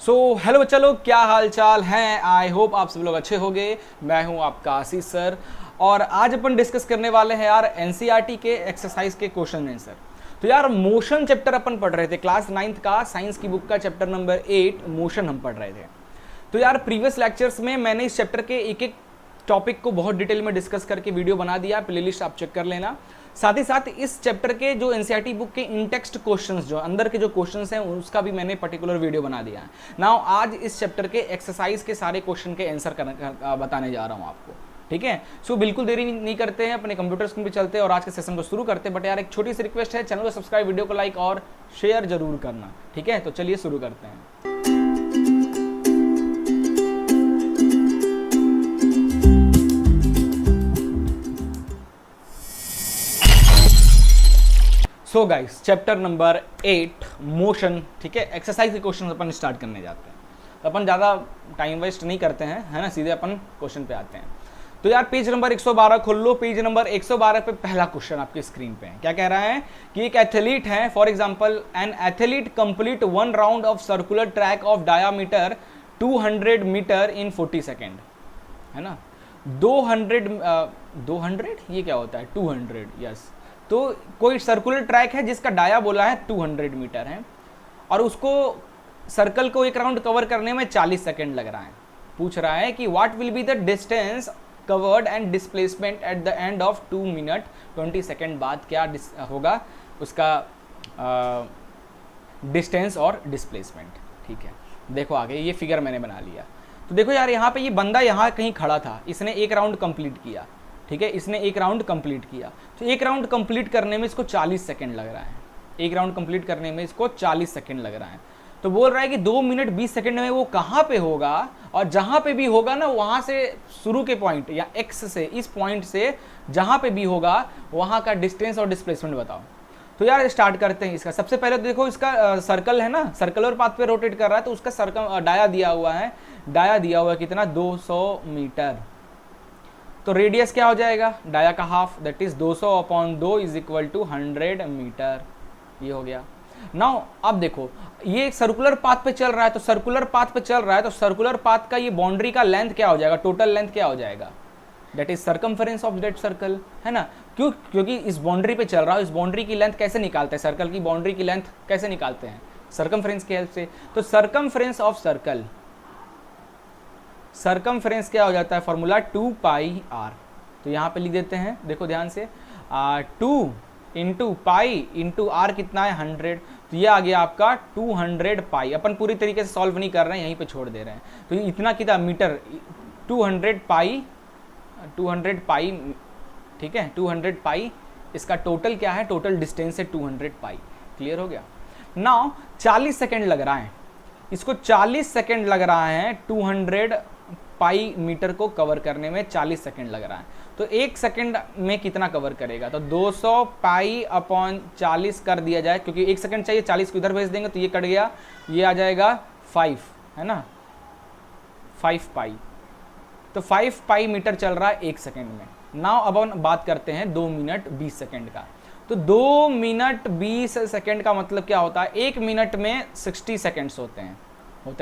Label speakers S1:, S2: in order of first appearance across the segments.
S1: Hello बच्चा लोग, क्या हाल चाल हैं। आई होप आप सब लोग अच्छे होंगे। मैं हूं आपका आशीष सर और आज अपन डिस्कस करने वाले हैं यार एनसीईआरटी के एक्सरसाइज के क्वेश्चन आंसर। तो यार मोशन चैप्टर अपन पढ़ रहे थे, क्लास 9th का साइंस की बुक का चैप्टर नंबर 8 मोशन हम पढ़ रहे थे। तो यार प्रीवियस लेक्चर्स में मैंने इस चैप्टर के एक एक टॉपिक को बहुत डिटेल में डिस्कस करके वीडियो बना दिया, प्लेलिस्ट आप चेक कर लेना। साथ ही साथ इस चैप्टर के जो एनसीईआरटी बुक के इनटेक्स्ट क्वेश्चंस, जो अंदर के जो क्वेश्चंस हैं, उसका भी मैंने पर्टिकुलर वीडियो बना दिया है। नाउ आज इस चैप्टर के एक्सरसाइज के सारे क्वेश्चन के आंसर बताने जा रहा हूँ आपको, ठीक है। सो बिल्कुल देरी नहीं करते हैं, अपने कंप्यूटर स्क्रीन पे चलते हैं और आज के सेशन को शुरू करते हैं। बट यार एक छोटी सी रिक्वेस्ट है, चैनल को सब्सक्राइब, वीडियो को लाइक और शेयर जरूर करना, ठीक है। तो चलिए शुरू करते हैं। So guys, chapter number 8 motion, ठीक है। एक्सरसाइज के क्वेश्चन अपन स्टार्ट करने जाते हैं। तो अपन ज़्यादा टाइम वेस्ट नहीं करते हैं, है ना, सीधे अपन क्वेश्चन पे आते हैं। तो यार पेज नंबर 112 खोल लो। पेज नंबर 112 पे पहला क्वेश्चन आपकी स्क्रीन पे है। क्या कह रहा है कि एक एथलीट है, for example an athlete complete 1 round of circular track of diameter 200 metre in 40 second, है ना। 200 ये क्या होता है, 200, यस। तो कोई सर्कुलर ट्रैक है जिसका डाया बोला है 200 मीटर है और उसको सर्कल को एक राउंड कवर करने में 40 सेकेंड लग रहा है। पूछ रहा है कि what will be the distance covered and displacement at the end of 2 minute 20 second बाद क्या होगा उसका डिस्टेंस और डिस्प्लेसमेंट, ठीक है। देखो आगे ये फिगर मैंने बना लिया। तो देखो यार यहाँ पे ये बंदा यहाँ कहीं खड़ा था, इसने एक राउंड कंप्लीट किया, ठीक है। इसने एक राउंड कंप्लीट किया, तो एक राउंड कंप्लीट करने में इसको 40 सेकंड लग रहा है। एक राउंड कंप्लीट करने में इसको 40 सेकंड लग रहा है। तो बोल रहा है कि 2 मिनट 20 सेकंड में वो कहाँ पे होगा, और जहाँ पे भी होगा ना, वहाँ से शुरू के पॉइंट या एक्स से, इस पॉइंट से जहाँ पे भी होगा वहाँ का डिस्टेंस और डिस्प्लेसमेंट बताओ। तो यार स्टार्ट करते हैं इसका। सबसे पहले तो देखो इसका सर्कल है ना, सर्कुलर पाथ पे रोटेट कर रहा है, तो उसका सर्कल डाया दिया हुआ है। डाया दिया हुआ है कितना, 200 मीटर। तो रेडियस क्या हो जाएगा, डाया का half, that is 200/2 is equal to 100 metre. ये हो गया। नाउ अब देखो ये सर्कुलर पाथ पे चल रहा है, तो सर्कुलर पाथ पे चल रहा है, तो सर्कुलर पाथ का ये बाउंड्री का लेंथ क्या हो जाएगा, टोटल लेंथ क्या हो जाएगा, that is circumference of that circle, है ना। क्योंकि इस बाउंड्री पे चल रहा है, इस बाउंड्री की लेंथ कैसे निकालते हैं, सर्कल की बाउंड्री की लेंथ कैसे निकालते हैं, सर्कमफरेंस की हेल्प से। तो सर्कमफरेंस ऑफ सर्कल, सर्कमफ्रेंस क्या हो जाता है, फॉर्मूला 2πr। तो यहाँ पे लिख देते हैं, देखो ध्यान से, 2 इंटू पाई इंटू आर कितना है 100। तो ये आ गया आपका 200 पाई। अपन पूरी तरीके से सॉल्व नहीं कर रहे हैं, यहीं पे छोड़ दे रहे हैं। तो ये इतना कितना मीटर, 200 पाई, 200 पाई, ठीक है, 200 पाई। इसका टोटल क्या है, टोटल डिस्टेंस है 200 पाई। क्लियर हो गया। नाउ 40 सेकेंड लग रहा है इसको, 40 सेकेंड लग रहा है 200 पाई मीटर को कवर करने में 40 सेकेंड लग रहा है। तो 1 सेकेंड में कितना कवर करेगा, तो 200 पाई अपॉन 40 कर दिया जाए, क्योंकि 1 सेकेंड चाहिए, 40 को इधर भेज देंगे तो ये कट गया, ये आ जाएगा 5, है ना, 5 पाई। तो 5 पाई मीटर चल रहा है 1 सेकेंड में। नाउ अब हम बात करते हैं 2 मिनट 20 सेकेंड का। तो 2 मिनट 20 सेकेंड का मतलब क्या होता है, 1 मिनट में 60 सेकेंड्स होते हैं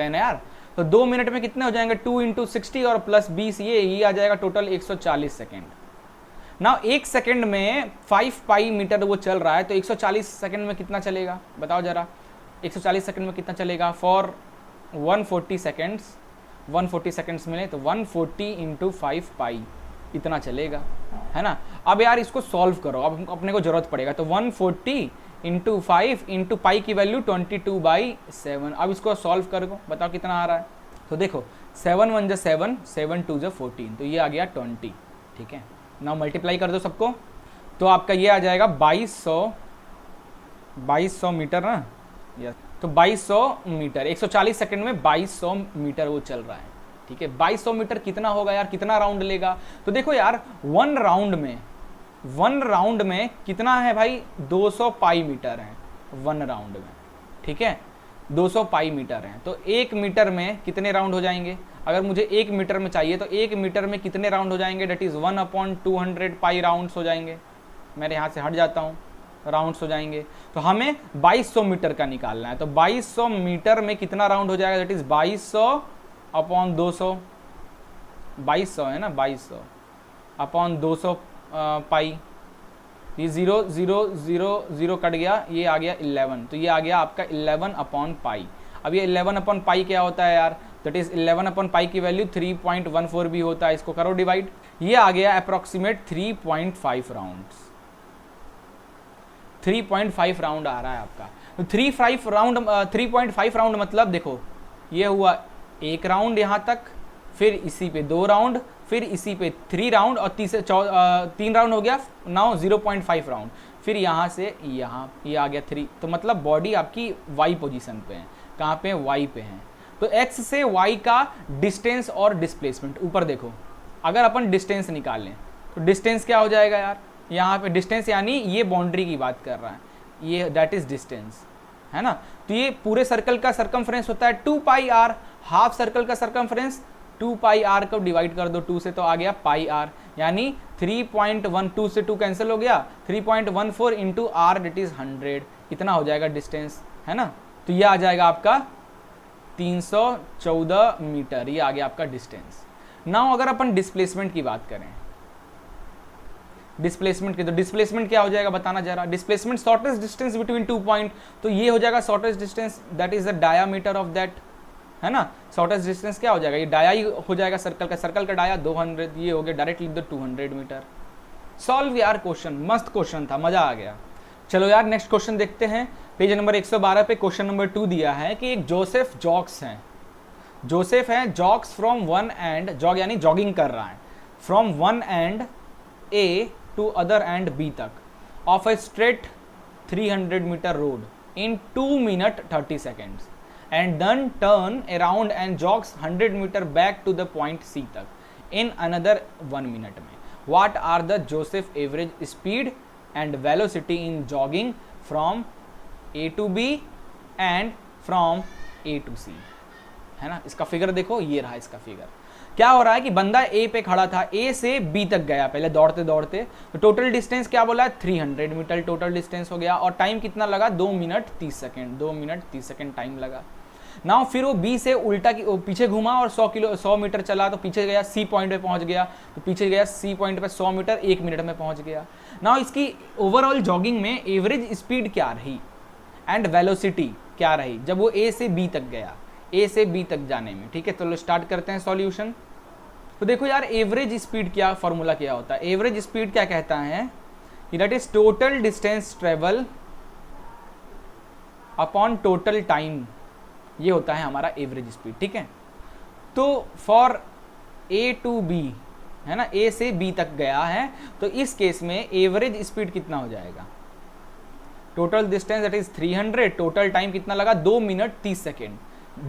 S1: ना यार। तो 2 मिनट में कितने हो जाएंगे, 2 इंटू 60 और प्लस 20, ये आ जाएगा टोटल 140 सेकेंड। ना 1 सेकेंड में 5 पाई मीटर वो चल रहा है, तो 140 सेकेंड में कितना चलेगा बताओ जरा, 140 सेकेंड में कितना चलेगा, फॉर 140 सेकेंड्स, 140 सेकेंड्स मिले तो 140 इंटू 5 पाई इतना चलेगा, है ना। अब यार इसको सॉल्व करो, अब अपने को जरूरत पड़ेगा। तो 140 इंटू 5 इंटू पाई की वैल्यू 22/7। अब इसको सॉल्व करो, बताओ कितना आ रहा है। तो देखो 7 1 7, 7 2 14, तो ये आ गया 20, ठीक है। नाउ मल्टीप्लाई कर दो सबको, तो आपका ये आ जाएगा 2200 मीटर ना, यस। तो 2200 मीटर, 140 सेकंड में 2200 मीटर वो चल रहा है, ठीक है। 2200 मीटर कितना होगा यार, कितना राउंड लेगा। तो देखो यार 1 राउंड में कितना है भाई, 200 पाई मीटर है 1 राउंड में, ठीक है, 200 पाई मीटर है। तो 1 मीटर में कितने राउंड हो जाएंगे, अगर मुझे 1 मीटर में चाहिए तो 1 मीटर में कितने राउंड हो जाएंगे, डेट इज 1/200 पाई राउंड्स हो जाएंगे। मैं यहाँ से हट जाता हूँ, राउंड्स हो जाएंगे। तो हमें 2200 मीटर का निकालना है। तो 2200 मीटर में कितना राउंड हो जाएगा, दैट इज 2200 अपॉन 200, 2200 है ना, 2200 अपॉन 200 पाई। ये 0 0 0 0 कट गया, ये आ गया 11, तो ये आ गया आपका 11 अपॉन पाई। अब ये 11 अपॉन पाई क्या होता है यार, दैट इज 11 अपॉन पाई की वैल्यू 3.14 भी होता है। इसको करो डिवाइड, ये आ गया अप्रोक्सीमेट 3.5 राउंड्स, 3.5 राउंड आ रहा है आपका। तो 3.5 राउंड मतलब देखो ये हुआ एक राउंड यहाँ तक, फिर इसी पे 2 राउंड, फिर इसी पे 3 राउंड और 3 राउंड हो गया, नाउ 0.5 राउंड, फिर यहाँ से यहाँ ये आ गया 3। तो मतलब बॉडी आपकी वाई पोजीशन पे है, कहाँ पे, वाई पे है। तो एक्स से वाई का डिस्टेंस और डिस्प्लेसमेंट, ऊपर देखो अगर अपन डिस्टेंस निकाल लें तो डिस्टेंस क्या हो जाएगा यार, यहाँ पे डिस्टेंस यानी ये बाउंड्री की बात कर रहा है, ये दैट इज डिस्टेंस है ना। तो ये पूरे सर्कल का सरकमफ्रेंस होता है 2 पाई आर, हाफ सर्कल का सरकमफ्रेंस 2 पाई आर को डिवाइड कर दो 2 से, तो आ गया पाई आर, यानी 3.12 से 2 कैंसिल हो गया, 3.14 इंटू आर दैट इज 100, इतना हो जाएगा डिस्टेंस है ना। तो ये आ जाएगा आपका 314 मीटर, ये आ गया आपका डिस्टेंस। नाउ अगर अपन डिस्प्लेसमेंट की बात करें, डिस्प्लेसमेंट की, तो डिस्प्लेसमेंट क्या हो जाएगा बताना जरा। Displacement shortest distance between 2 point, तो ये हो जाएगा shortest distance, that is the diameter of that है ना। शॉर्टेस्ट डिस्टेंस क्या हो जाएगा, ये डाया ही हो जाएगा सर्कल का, सर्कल का डाया 200, ये हो गया, डायरेक्ट लिख दो 200 मीटर। सॉल्व यार क्वेश्चन, मस्त क्वेश्चन था, मजा आ गया। चलो यार नेक्स्ट क्वेश्चन देखते हैं। पेज नंबर 112 पे क्वेश्चन नंबर 2 दिया है कि एक जोसेफ जॉक्स हैं, जोसेफ है jogs from one end, jog यानी जॉगिंग कर रहा है, from one end A to other end B तक of a straight 300 metre road in 2 minute 30 seconds and then turn around and jogs 100 metre back to the point C तक in another 1 minute में। What are the Joseph average speed and velocity in jogging from A to B and from A to C, है ना। इसका figure देखो, ये रहा इसका figure. क्या हो रहा है कि बंदा ए पे खड़ा था, ए से बी तक गया पहले दौड़ते दौड़ते, तो टोटल डिस्टेंस क्या बोला है 300 मीटर टोटल डिस्टेंस हो गया, और टाइम कितना लगा 2 minute 30 second, 2 minute 30 second time लगा। नाउ फिर वो बी से उल्टा की पीछे घूमा और 100 मीटर चला, तो पीछे गया सी पॉइंट पे पहुंच गया, तो पीछे गया सी पॉइंट पे 100 मीटर 1 मिनट में पहुंच गया। नाउ इसकी ओवरऑल जॉगिंग में एवरेज स्पीड क्या रही एंड वेलोसिटी क्या रही जब वो ए से बी तक गया, ए से बी तक जाने में, ठीक है। तो स्टार्ट करते हैं सॉल्यूशन। तो देखो यार एवरेज स्पीड क्या फॉर्मूला क्या होता है, एवरेज स्पीड क्या कहता है कि that is total distance travel upon total time, ये होता है हमारा एवरेज स्पीड, ठीक है। तो फॉर ए टू बी है ना, ए से बी तक गया है, तो इस केस में एवरेज स्पीड कितना हो जाएगा, total distance that is 300, total time कितना लगा 2 मिनट 30 सेकेंड,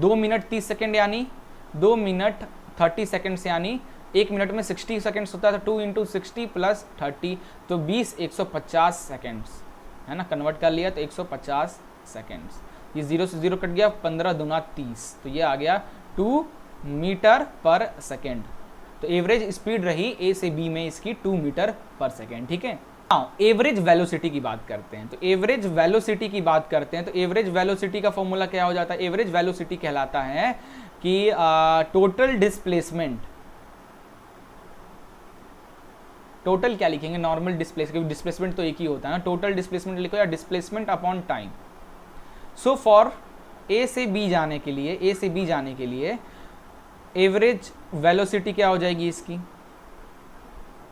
S1: 2 मिनट 30 सेकेंड यानी 2 मिनट 30 सेकेंड्स, यानी 1 मिनट में 60 सेकेंड्स होता है, तो 2 इंटू 60 प्लस 30, तो 20 150 सेकेंड्स है ना, कन्वर्ट कर लिया तो 150 सेकेंड्स। ये 0 से 0 कट गया, 15 दूना 30, तो ये आ गया 2 मीटर पर सेकेंड। तो एवरेज स्पीड रही ए से बी में इसकी 2 मीटर पर सेकेंड, ठीक है। एवरेज वेलोसिटी की बात करते हैं, तो एवरेज वेलोसिटी की बात करते हैं, तो एवरेज वेलोसिटी का फॉर्मूला क्या हो जाता है, एवरेज वेलोसिटी कहलाता है कि टोटल डिस्प्लेसमेंट, टोटल क्या लिखेंगे नॉर्मल डिस्प्लेसमेंट, डिस्प्लेसमेंट तो एक ही होता है ना, टोटल डिस्प्लेसमेंट लिखो या displacement upon time. So for a से बी जाने के लिए, ए से बी जाने के लिए एवरेज वेलोसिटी क्या हो जाएगी इसकी,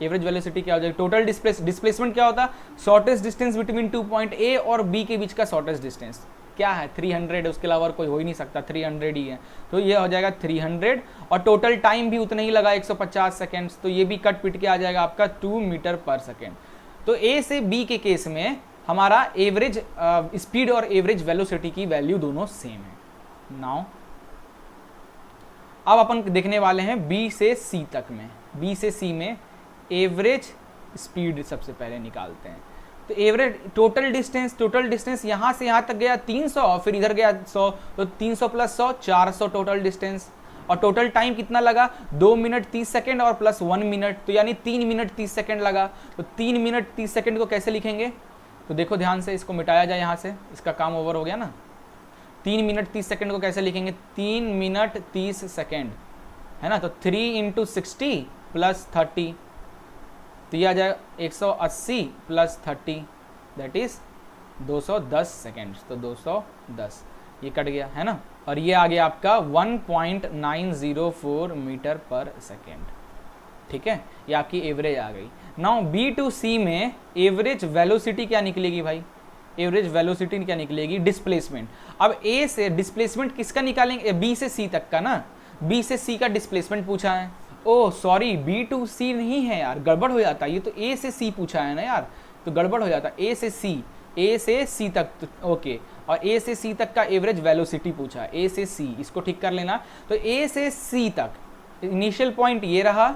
S1: एवरेज वेलोसिटी क्या हो जाएगी, टोटल डिस्प्लेसमेंट क्या होता है, shortest distance between 2 point A और बी के बीच का शॉर्टेस्ट डिस्टेंस क्या है 300 है, उसके अलावा कोई हो ही नहीं सकता, 300 ही है, तो ये हो जाएगा 300, और टोटल टाइम भी उतना ही लगा 150 सेकेंड्स, तो ये भी कट पिट के आ जाएगा आपका 2 मीटर पर सेकेंड। तो ए से बी के केस में हमारा एवरेज स्पीड और एवरेज वेलोसिटी की वैल्यू दोनों सेम है। नाउ अब अपन देखने वाले हैं बी से सी तक में, बी से सी में एवरेज स्पीड सबसे पहले निकालते हैं। तो एवरेज टोटल डिस्टेंस यहाँ से यहाँ तक गया 300 और फिर इधर गया 100, तो 300 प्लस 100 400 टोटल डिस्टेंस, और टोटल टाइम कितना लगा 2 मिनट 30 सेकेंड और प्लस 1 मिनट, तो यानी 3 मिनट 30 सेकेंड लगा। तो 3 मिनट 30 सेकेंड को कैसे लिखेंगे, तो देखो ध्यान से, इसको मिटाया जाए यहाँ से, इसका काम ओवर हो गया ना। 3 मिनट 30 सेकंड को कैसे लिखेंगे, 3 मिनट 30 सेकंड, है ना। तो 3 × 60 + 30, तो ये आ जाएगा 180 + 30 दैट इज 210 सेकेंड। तो 210 ये कट गया, है ना। और ये आ गया आपका 1.904 मीटर पर सेकेंड, ठीक है। ये आपकी एवरेज आ गई। नाउ बी टू सी में एवरेज वेलोसिटी क्या निकलेगी भाई, एवरेज वेलोसिटी क्या निकलेगी, डिस्प्लेसमेंट। अब ए से डिस्प्लेसमेंट किसका निकालेंगे, बी से सी तक का ना, बी से सी का डिस्प्लेसमेंट पूछा है। ओह सॉरी, बी टू सी नहीं है यार, गड़बड़ हो जाता है, ये तो ए से सी पूछा है ना यार, तो गड़बड़ हो जाता है। ए से सी, ए से सी तक, ओके, और ए से सी तक का एवरेज वेलोसिटी पूछा है, ए से सी, इसको ठीक कर लेना। तो ए से सी तक इनिशियल पॉइंट ये रहा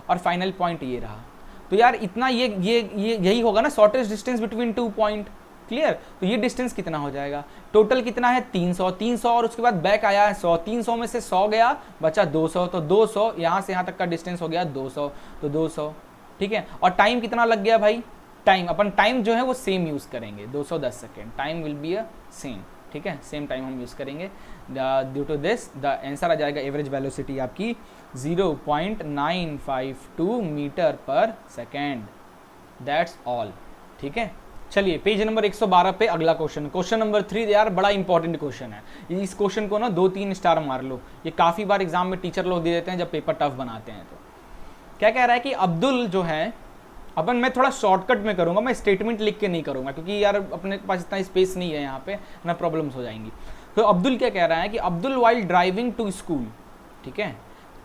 S1: और फाइनल पॉइंट ये रहा, तो यार इतना ये यही होगा ना, shortest distance between 2 point, clear. तो ये डिस्टेंस कितना हो जाएगा, टोटल कितना है 300 और उसके बाद बैक आया है 100, 300 में से 100 गया, बचा 200, तो 200 यहाँ से यहाँ तक का डिस्टेंस हो गया 200, तो 200, ठीक है। और टाइम कितना लग गया भाई, टाइम अपन टाइम जो है वो सेम यूज करेंगे, 210 second, time will be a same, ठीक है, सेम टाइम हम यूज करेंगे। Due to this the answer आ जाएगा एवरेज वेलोसिटी आपकी 0.952 metre per second, that's all, ठीक है। चलिए पेज नंबर 112 पे अगला क्वेश्चन, क्वेश्चन नंबर 3 यार बड़ा इंपॉर्टेंट क्वेश्चन है। इस क्वेश्चन को ना 2-3 स्टार मार लो, ये काफ़ी बार एग्जाम में टीचर लोग दे देते हैं जब पेपर टफ बनाते हैं। तो क्या कह रहा है कि अब्दुल जो है, अपन मैं थोड़ा शॉर्टकट में करूंगा, मैं स्टेटमेंट लिख के नहीं करूंगा क्योंकि यार अपने पास इतना स्पेस नहीं है यहाँ पे ना, प्रॉब्लम्स हो जाएंगी। तो अब्दुल क्या कह रहा है कि Abdul while driving to school, ठीक है,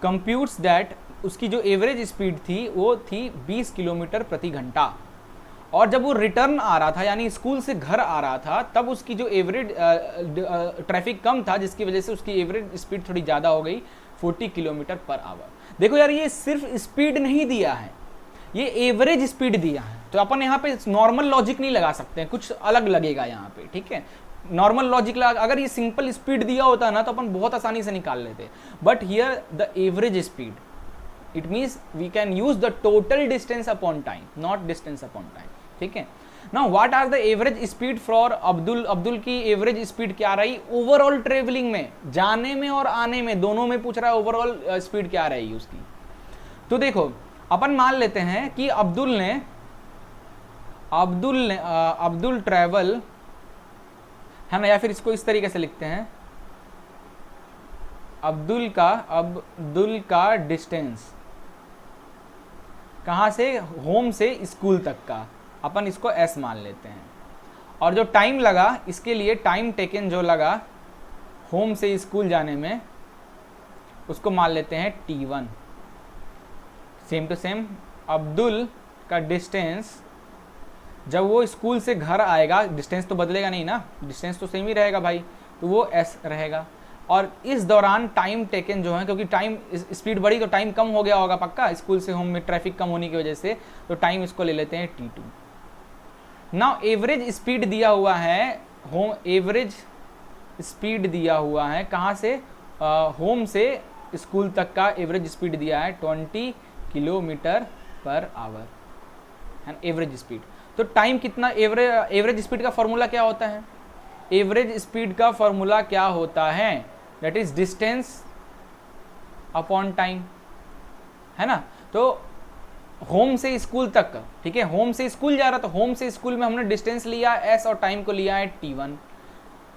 S1: कंप्यूट्स दैट, उसकी जो एवरेज स्पीड थी वो थी 20 किलोमीटर प्रति घंटा, और जब वो रिटर्न आ रहा था यानी स्कूल से घर आ रहा था तब उसकी जो एवरेज ट्रैफिक कम था जिसकी वजह से उसकी एवरेज स्पीड थोड़ी ज़्यादा हो गई 40 किलोमीटर पर आवर। देखो यार ये सिर्फ स्पीड नहीं दिया है, ये एवरेज स्पीड दिया है, तो अपन यहाँ पे नॉर्मल लॉजिक नहीं लगा सकते हैं, कुछ अलग लगेगा यहाँ पे, ठीक है। नॉर्मल लॉजिक लगा, अगर ये सिंपल स्पीड दिया होता ना तो अपन बहुत आसानी से निकाल लेते, but here the average speed, it means we can use the total distance upon time, not distance upon time, ठीक है। Now what are the average speed for Abdul, Abdul की एवरेज स्पीड क्या रही ओवरऑल ट्रेवलिंग में, जाने में और आने में दोनों में पूछ रहा है ओवरऑल स्पीड क्या रहेगी उसकी। तो देखो अपन मान लेते हैं कि अब्दुल ट्रैवल, है ना, या फिर इसको इस तरीके से लिखते हैं, अब्दुल का डिस्टेंस कहाँ से, होम से स्कूल तक का, अपन इसको S मान लेते हैं, और जो टाइम लगा इसके लिए टाइम टेकन जो लगा होम से स्कूल जाने में उसको मान लेते हैं T1। Same to same Abdul का डिस्टेंस जब वो स्कूल से घर आएगा, डिस्टेंस तो बदलेगा नहीं ना, डिस्टेंस तो सेम ही रहेगा भाई, तो वो S रहेगा। और इस दौरान टाइम टेकन जो है, क्योंकि टाइम स्पीड बढ़ी तो टाइम कम हो गया होगा पक्का, स्कूल से होम में ट्रैफिक कम होने की वजह से, तो टाइम इसको ले लेते हैं T2। नाउ एवरेज स्पीड दिया हुआ है, होम एवरेज स्पीड दिया हुआ है कहाँ से, होम से स्कूल तक का एवरेज स्पीड दिया है 20 किलोमीटर पर आवर, है एवरेज स्पीड। तो टाइम कितना, एवरेज स्पीड का फॉर्मूला क्या होता है, एवरेज स्पीड का फॉर्मूला क्या होता है, that is distance upon time, है ना। तो होम से स्कूल तक, ठीक है, होम से स्कूल जा रहा, तो होम से स्कूल में हमने डिस्टेंस लिया S और टाइम को लिया है T1,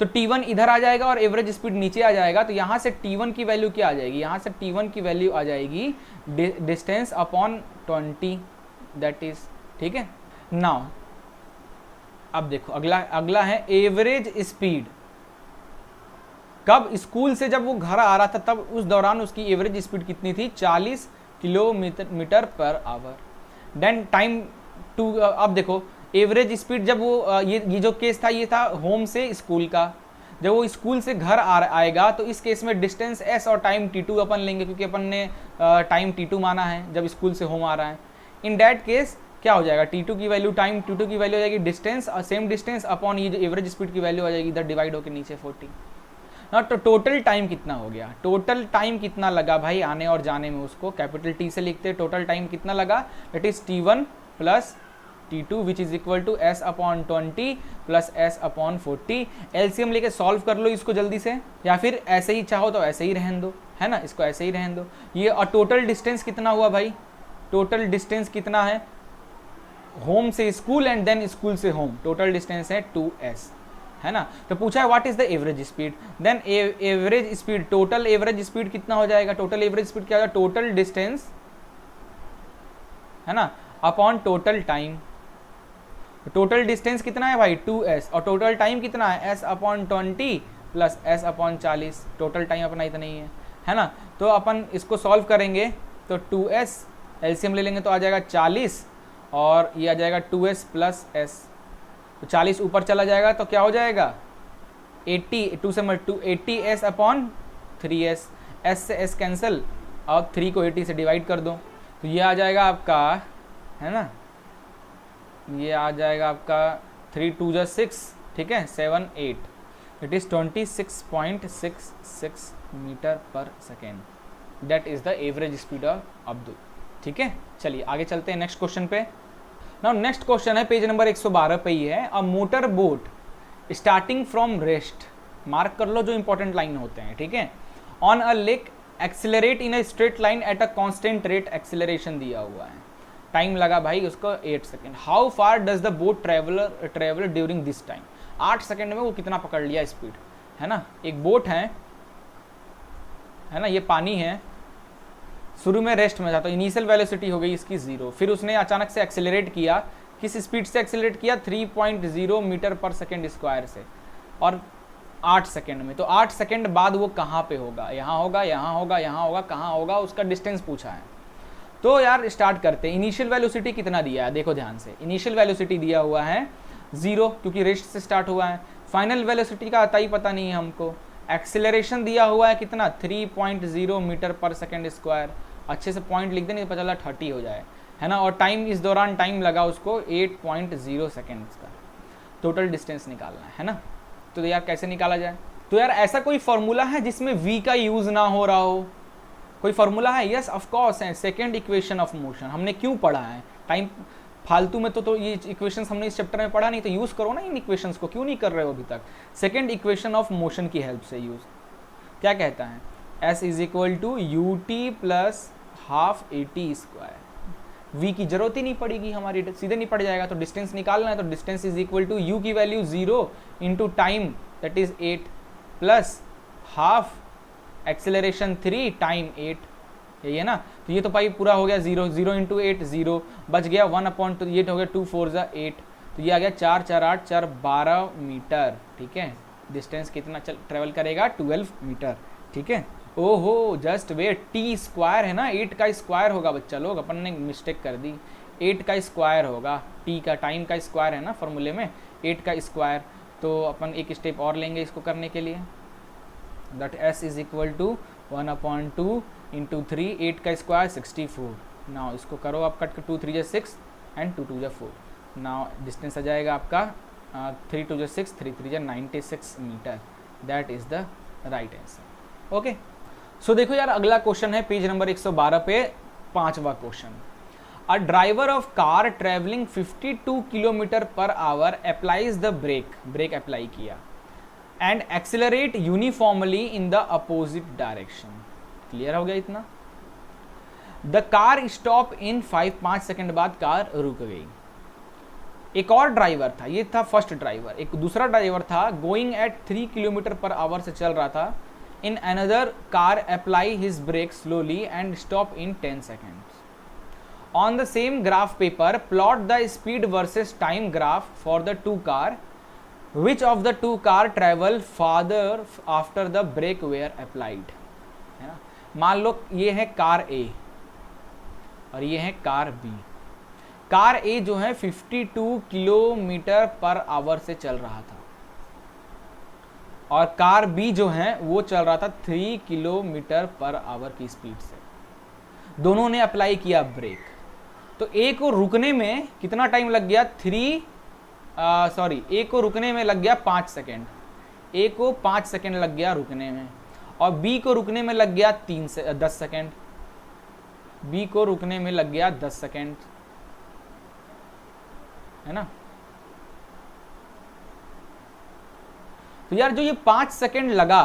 S1: तो T1 इधर आ जाएगा और एवरेज स्पीड नीचे आ जाएगा, तो यहाँ से T1 की वैल्यू क्या आ जाएगी, यहाँ से T1 की वैल्यू आ जाएगी डिस्टेंस अपॉन 20, दैट इज, ठीक है। नाउ अब देखो अगला है एवरेज स्पीड, कब, स्कूल से जब वो घर आ रहा था तब उस दौरान उसकी एवरेज स्पीड कितनी थी, 40 kilometre per our. Then time to, अब देखो एवरेज स्पीड जब वो ये जो केस था ये था होम से स्कूल का, जब वो स्कूल से घर आएगा तो इस केस में डिस्टेंस S और टाइम T2 अपन लेंगे क्योंकि अपन ने टाइम T2 माना है जब स्कूल से होम आ रहा है। इन दैट केस क्या हो जाएगा, T2 की वैल्यू, टाइम T2 की वैल्यू हो जाएगी डिस्टेंस और सेम डिस्टेंस अपॉन ये जो एवरेज स्पीड की वैल्यू आ जाएगी इधर डिवाइड होकर नीचे 40। ना तो टोटल टाइम कितना हो गया, टोटल टाइम कितना लगा भाई आने और जाने में, उसको कैपिटल T से लिखते हैं, टोटल टाइम कितना लगा, that is T1 plus 52 which is equal to s upon 20 plus s upon 40। LCM लेके सॉल्व कर लो इसको जल्दी से, या फिर ऐसे ही चाहो तो ऐसे ही रहने दो, है ना, इसको ऐसे ही रहने दो ये। और टोटल डिस्टेंस कितना हुआ भाई, टोटल डिस्टेंस कितना है, होम से स्कूल एंड देन स्कूल से होम, टोटल डिस्टेंस है 2s, है ना। तो पूछा है what is the average speed, then average speed, total average speed कितना हो जाएगा, टोटल एवरेज स्पीड क्या होगा, टोटल डिस्टेंस, है ना, upon total time. Total distance कितना है भाई 2s, और टोटल टाइम कितना है s upon 20 plus s upon 40, total time अपना इतना ही है ना। तो अपन इसको सॉल्व करेंगे तो 2s एलसीएम ले लेंगे तो आ जाएगा 40, और ये आ जाएगा 2s प्लस s, तो 40 ऊपर चला जाएगा तो क्या हो जाएगा 80, 2 से 80s अपॉन 3s, s से s कैंसिल, और 3 को 80 से डिवाइड कर दो तो ये आ जाएगा आपका, है ना, ये आ जाएगा आपका 3 2 जा 6, ठीक है, 7 8, it is 26.66 metre per second, that is the average speed of Abdul. ठीक है, चलिए आगे चलते हैं नेक्स्ट क्वेश्चन पे। नाउ नेक्स्ट क्वेश्चन है पेज नंबर 112 पे ही है। A motor boat starting from rest, mark कर लो जो इंपॉर्टेंट लाइन होते हैं, ठीक है, on a lake accelerate in a straight line at a constant rate, acceleration दिया हुआ है, टाइम लगा भाई उसको 8 second. How far does the boat travel during this time, 8 second में वो कितना पकड़ लिया स्पीड, है ना। एक बोट है ना, ये पानी है, शुरू में रेस्ट में था तो इनिशियल वेलोसिटी हो गई इसकी 0, फिर उसने अचानक से एक्सेलरेट किया, किस स्पीड से एक्सेलरेट किया 3.0 मीटर पर सेकेंड स्क्वायर से, और 8 सेकेंड में। तो 8 सेकेंड बाद वो कहाँ पे होगा, यहाँ होगा, यहाँ होगा, यहाँ होगा, कहाँ होगा, उसका डिस्टेंस पूछा है। तो यार स्टार्ट करते हैं। इनिशियल वेलोसिटी कितना दिया है, देखो ध्यान से, इनिशियल वेलोसिटी दिया हुआ है 0 क्योंकि रेस्ट से स्टार्ट हुआ है। फाइनल वेलोसिटी का आता ही पता नहीं है हमको। एक्सेलरेशन दिया हुआ है कितना 3.0 मीटर पर सेकेंड स्क्वायर, अच्छे से पॉइंट लिख दे नहीं तो पता चला 30 हो जाए, है ना। और टाइम, इस दौरान टाइम लगा उसको 8.0 सेकेंड्स का। टोटल डिस्टेंस निकालना है ना। तो यार कैसे निकाला जाए, तो यार ऐसा कोई फॉर्मूला है जिसमें v का यूज ना हो रहा हो, कोई फॉर्मूला है? यस ऑफ कोर्स है, सेकंड इक्वेशन ऑफ मोशन। हमने क्यों पढ़ा है, टाइम फालतू में तो ये इक्वेशंस हमने इस चैप्टर में पढ़ा नहीं, तो यूज करो ना इन इक्वेशंस को, क्यों नहीं कर रहे हो अभी तक। सेकंड इक्वेशन ऑफ मोशन की हेल्प से यूज, क्या कहता है, s is equal to u t plus half a t square. v की जरूरत ही नहीं पड़ेगी हमारी, सीधे नहीं पड़ जाएगा। तो डिस्टेंस निकालना है तो distance is equal to u की value 0 into time that is 8 plus half acceleration 3 time 8, यही है ना। तो ये तो भाई पूरा हो गया 0 0 इंटू 8 0, बच गया 1/2, ये हो गया 2 4 जा 8, तो ये आ गया 4 4 8 4 12 मीटर। ठीक है, डिस्टेंस कितना ट्रेवल करेगा 12 मीटर। ठीक है, ओहो जस्ट वेट, टी स्क्वायर है ना, 8 का स्क्वायर होगा बच्चा लोग, अपन ने मिस्टेक कर दी, 8 का स्क्वायर होगा, टी का टाइम का स्क्वायर है ना फॉर्मूले में, 8 का स्क्वायर। तो अपन एक स्टेप और लेंगे इसको करने के लिए, that s is equal to 1/2 into 3, 8 का स्क्वायर 64। नाउ इसको करो आप कट, 2 3 जा 6 एंड 2 2 जा 4। नाउ डिस्टेंस आ जाएगा आपका 3 2 जा 6, 3 3 जा 96 metre, that is the right answer. Okay, so देखो यार अगला क्वेश्चन है पेज नंबर 112 पे, 5वां question. A driver of car travelling 52 kilometre per hour applies the brake apply किया and accelerate uniformly in the opposite direction. Clear हो गया इतना। The car stop in 5 second बाद कार रुक गई। एक और ड्राइवर था, ये था फर्स्ट ड्राइवर, एक दूसरा ड्राइवर था going at 3 kilometre per hour से चल रहा था। In another car apply his brake slowly and stop in 10 seconds. On the same graph paper, plot the speed versus time graph for the two car. Which of the two car travel farther after the brake were applied? है ना, मान लो ये है car A और ये है car B। Car A जो है 52 किलोमीटर पर आवर से चल रहा था और कार B जो है वो चल रहा था 3 किलोमीटर पर आवर की स्पीड से। दोनों ने अप्लाई किया ब्रेक, तो ए को रुकने में कितना टाइम लग गया, ए को रुकने में लग गया 5 सेकेंड, ए को 5 सेकेंड लग गया रुकने में, और बी को रुकने में लग गया 10 सेकेंड, बी को रुकने में लग गया 10 सेकेंड। है ना। तो यार जो ये 5 सेकेंड लगा,